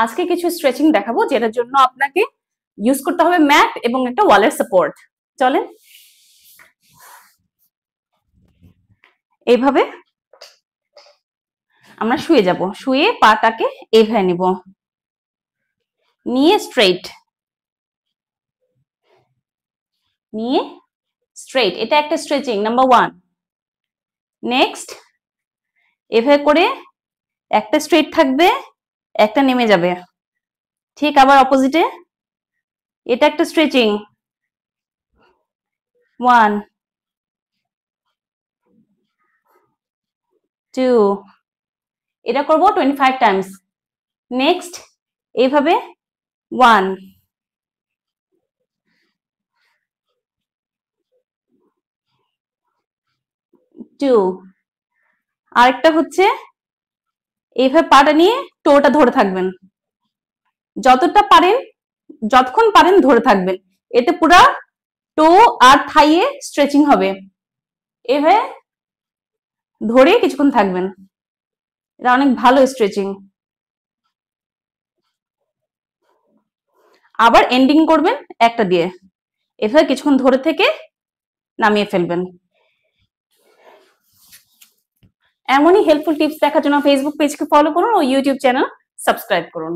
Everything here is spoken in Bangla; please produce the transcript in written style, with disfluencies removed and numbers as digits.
আজকে কিছু স্ট্রেচিং দেখাবো যেটার জন্য আপনাকে ইউজ করতে হবে ম্যাট এবং একটা ওয়ালের সাপোর্ট। চলেন এইভাবে আমরা শুয়ে যাব, শুয়ে পাটাকে এইভাবে নিব, নিয়ে স্ট্রেট, নিয়ে স্ট্রেট। এটা একটা স্ট্রেচিং নাম্বার 1। নেক্সট এভাবে করে একটা স্ট্রেট থাকবে, একটা নেমে যাবে, ঠিক আবার অপোজিটে। এটা একটা স্ট্রেচিং 1 2, এটা করব 25 টাইমস। নেক্সট এইভাবে 1 2, আরেকটা হচ্ছে এইভাবে পাটা নিয়ে টোটা ধরে থাকবেন, যতটা পারেন যতক্ষণ পারেন ধরে থাকবেন, এতে পুরা টো আর থাইয়ে স্ট্রেচিং হবে। এভাবে ধরে কিছুক্ষণ থাকবেন, এটা অনেক ভালো স্ট্রেচিং। আবার এন্ডিং করবেন একটা দিয়ে, এভাবে কিছুক্ষণ ধরে থেকে নামিয়ে ফেলবেন। এমনই হেল্পফুল টিপস দেখার জন্য ফেসবুক পেজকে ফলো করুন ও ইউটিউব চ্যানেল সাবস্ক্রাইব করুন।